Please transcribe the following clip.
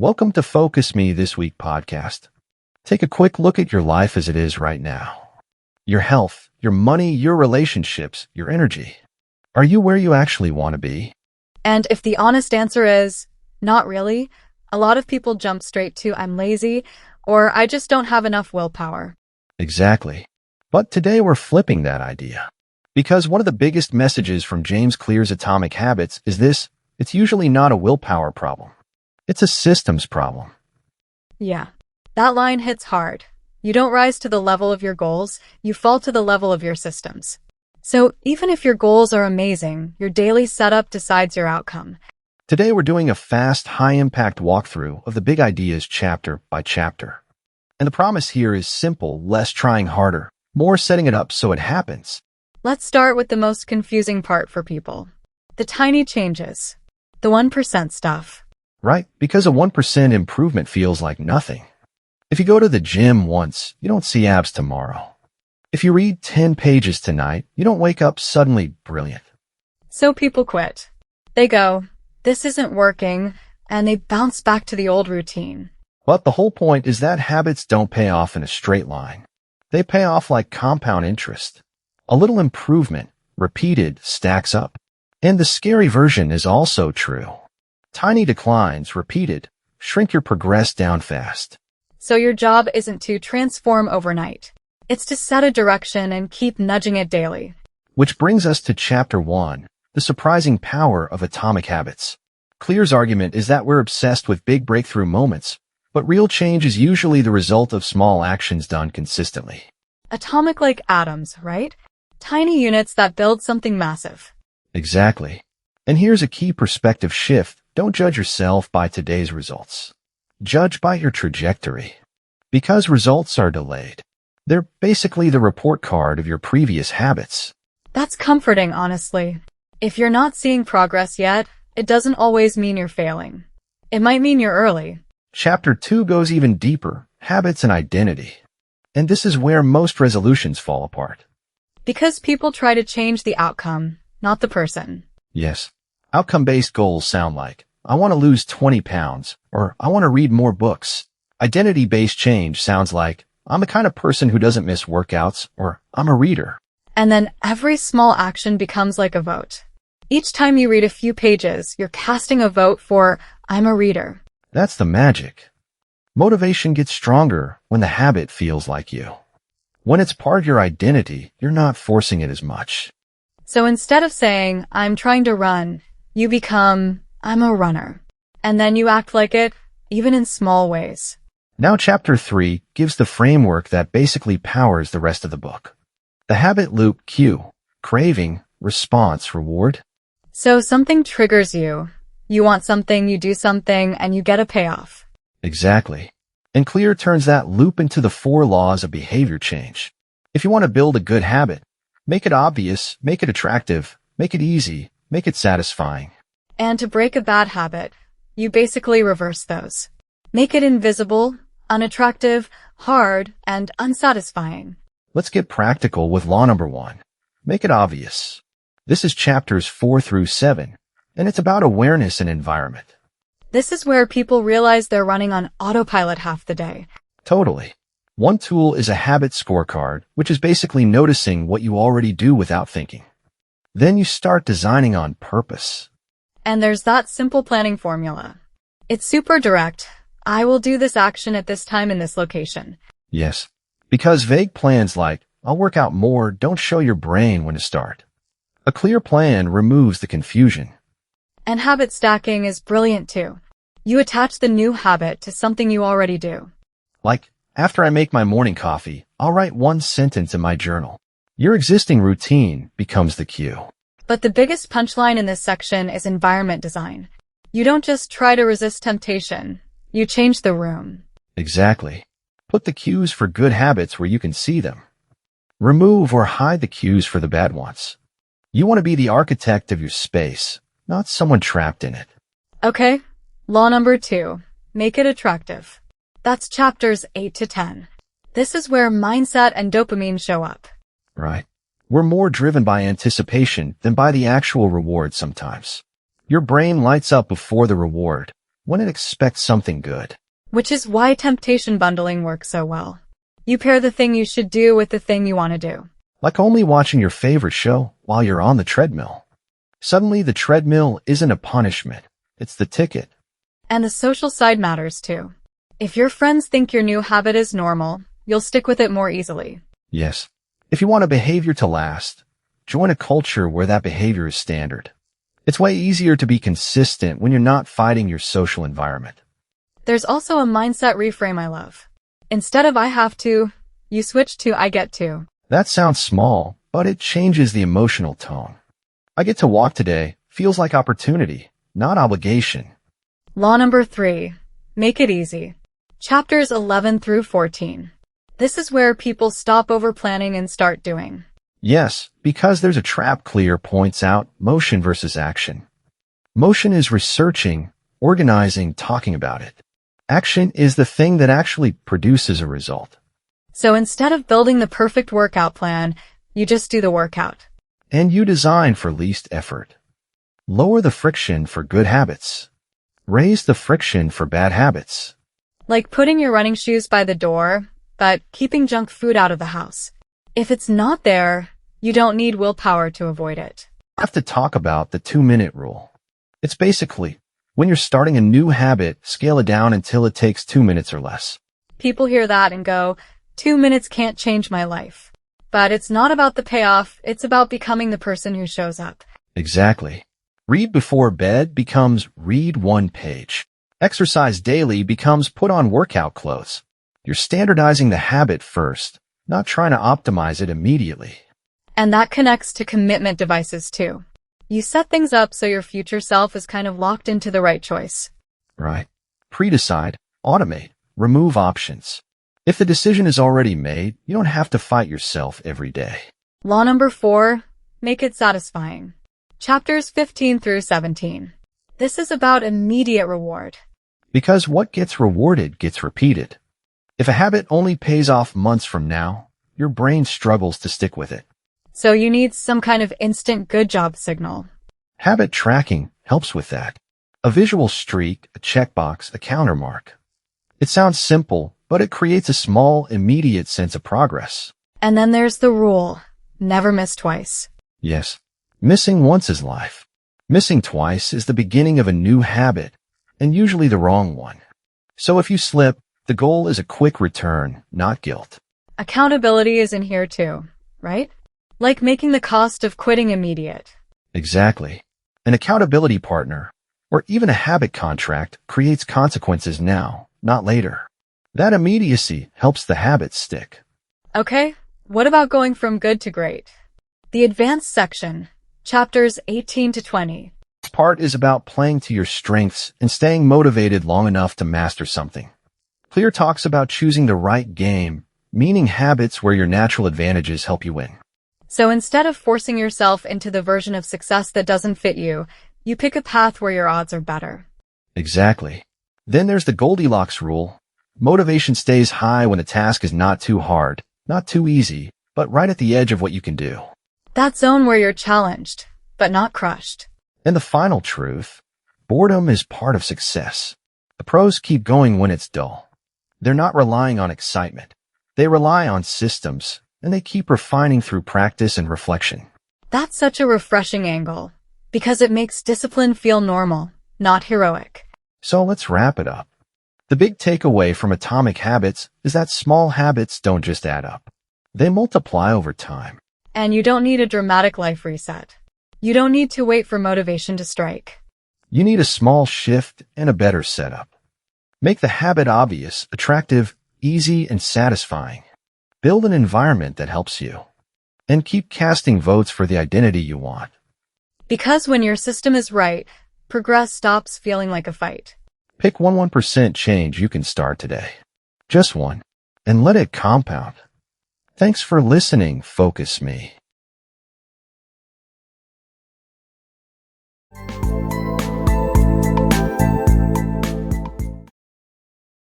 Welcome to Focus Me This Week podcast. Take a quick look at your life as it is right now. Your health, your money, your relationships, your energy. Are you where you actually want to be? And if the honest answer is, not really, a lot of people jump straight to I'm lazy or I just don't have enough willpower. Exactly. But today we're flipping that idea. Because one of the biggest messages from James Clear's Atomic Habits is this: it's usually not a willpower problem. It's a systems problem. Yeah, that line hits hard. You don't rise to the level of your goals, you fall to the level of your systems. So even if your goals are amazing, your daily setup decides your outcome. Today we're doing a fast, high-impact walkthrough of the big ideas chapter by chapter. And the promise here is simple: less trying harder, more setting it up so it happens. Let's start with the most confusing part for people. The tiny changes. The 1% stuff. Right? Because a 1% improvement feels like nothing. If you go to the gym once, you don't see abs tomorrow. If you read 10 pages tonight, you don't wake up suddenly brilliant. So people quit. They go, this isn't working, and they bounce back to the old routine. But the whole point is that habits don't pay off in a straight line. They pay off like compound interest. A little improvement, repeated, stacks up. And the scary version is also true. Tiny declines, repeated, shrink your progress down fast. So your job isn't to transform overnight. It's to set a direction and keep nudging it daily. Which brings us to Chapter 1, the surprising power of atomic habits. Clear's argument is that we're obsessed with big breakthrough moments, but real change is usually the result of small actions done consistently. Atomic like atoms, right? Tiny units that build something massive. Exactly. And here's a key perspective shift. Don't judge yourself by today's results. Judge by your trajectory. Because results are delayed. They're basically the report card of your previous habits. That's comforting, honestly. If you're not seeing progress yet, it doesn't always mean you're failing. It might mean you're early. Chapter 2 goes even deeper: habits and identity. And this is where most resolutions fall apart. Because people try to change the outcome, not the person. Yes. Outcome-based goals sound like, I want to lose 20 pounds, or I want to read more books. Identity-based change sounds like, I'm the kind of person who doesn't miss workouts, or I'm a reader. And then every small action becomes like a vote. Each time you read a few pages, you're casting a vote for, I'm a reader. That's the magic. Motivation gets stronger when the habit feels like you. When it's part of your identity, you're not forcing it as much. So instead of saying, I'm trying to run, you become, I'm a runner. And then you act like it, even in small ways. Now Chapter 3 gives the framework that basically powers the rest of the book. The habit loop cue: craving, response, reward. So something triggers you. You want something, you do something, and you get a payoff. Exactly. And Clear turns that loop into the 4 laws of behavior change. If you want to build a good habit, make it obvious, make it attractive, make it easy, make it satisfying. And to break a bad habit, you basically reverse those. Make it invisible, unattractive, hard, and unsatisfying. Let's get practical with law number 1. Make it obvious. This is chapters 4 through 7, and it's about awareness and environment. This is where people realize they're running on autopilot half the day. Totally. One tool is a habit scorecard, which is basically noticing what you already do without thinking. Then you start designing on purpose. And there's that simple planning formula. It's super direct. I will do this action at this time in this location. Yes. Because vague plans like, I'll work out more, don't show your brain when to start. A clear plan removes the confusion. And habit stacking is brilliant too. You attach the new habit to something you already do. Like, after I make my morning coffee, I'll write 1 sentence in my journal. Your existing routine becomes the cue. But the biggest punchline in this section is environment design. You don't just try to resist temptation. You change the room. Exactly. Put the cues for good habits where you can see them. Remove or hide the cues for the bad ones. You want to be the architect of your space, not someone trapped in it. Okay. Law number 2. Make it attractive. That's chapters 8 to 10. This is where mindset and dopamine show up. Right. We're more driven by anticipation than by the actual reward sometimes. Your brain lights up before the reward, when it expects something good. Which is why temptation bundling works so well. You pair the thing you should do with the thing you want to do. Like only watching your favorite show while you're on the treadmill. Suddenly, the treadmill isn't a punishment. It's the ticket. And the social side matters too. If your friends think your new habit is normal, you'll stick with it more easily. Yes. If you want a behavior to last, join a culture where that behavior is standard. It's way easier to be consistent when you're not fighting your social environment. There's also a mindset reframe I love. Instead of I have to, you switch to I get to. That sounds small, but it changes the emotional tone. I get to walk today feels like opportunity, not obligation. Law number 3. Make it easy. Chapters 11 through 14. This is where people stop overplanning and start doing. Yes, because there's a trap. Clear points out motion versus action. Motion is researching, organizing, talking about it. Action is the thing that actually produces a result. So instead of building the perfect workout plan, you just do the workout. And you design for least effort. Lower the friction for good habits. Raise the friction for bad habits. Like putting your running shoes by the door, but keeping junk food out of the house. If it's not there, you don't need willpower to avoid it. I have to talk about the 2-minute rule. It's basically, when you're starting a new habit, scale it down until it takes 2 minutes or less. People hear that and go, 2 minutes can't change my life. But it's not about the payoff, it's about becoming the person who shows up. Exactly. Read before bed becomes read 1 page. Exercise daily becomes put on workout clothes. You're standardizing the habit first, not trying to optimize it immediately. And that connects to commitment devices too. You set things up so your future self is kind of locked into the right choice. Right. Pre-decide, automate, remove options. If the decision is already made, you don't have to fight yourself every day. Law number 4, make it satisfying. Chapters 15 through 17. This is about immediate reward. Because what gets rewarded gets repeated. If a habit only pays off months from now, your brain struggles to stick with it. So you need some kind of instant good job signal. Habit tracking helps with that. A visual streak, a checkbox, a counter mark. It sounds simple, but it creates a small, immediate sense of progress. And then there's the rule. Never miss twice. Yes. Missing once is life. Missing twice is the beginning of a new habit, and usually the wrong one. So if you slip, the goal is a quick return, not guilt. Accountability is in here too, right? Like making the cost of quitting immediate. Exactly. An accountability partner, or even a habit contract, creates consequences now, not later. That immediacy helps the habit stick. Okay, what about going from good to great? The advanced section, chapters 18 to 20. This part is about playing to your strengths and staying motivated long enough to master something. Clear talks about choosing the right game, meaning habits where your natural advantages help you win. So instead of forcing yourself into the version of success that doesn't fit you, you pick a path where your odds are better. Exactly. Then there's the Goldilocks rule. Motivation stays high when the task is not too hard, not too easy, but right at the edge of what you can do. That zone where you're challenged, but not crushed. And the final truth, boredom is part of success. The pros keep going when it's dull. They're not relying on excitement. They rely on systems, and they keep refining through practice and reflection. That's such a refreshing angle, because it makes discipline feel normal, not heroic. So let's wrap it up. The big takeaway from Atomic Habits is that small habits don't just add up. They multiply over time. And you don't need a dramatic life reset. You don't need to wait for motivation to strike. You need a small shift and a better setup. Make the habit obvious, attractive, easy, and satisfying. Build an environment that helps you. And keep casting votes for the identity you want. Because when your system is right, progress stops feeling like a fight. Pick 1% change you can start today. Just one. And let it compound. Thanks for listening, Focus Me.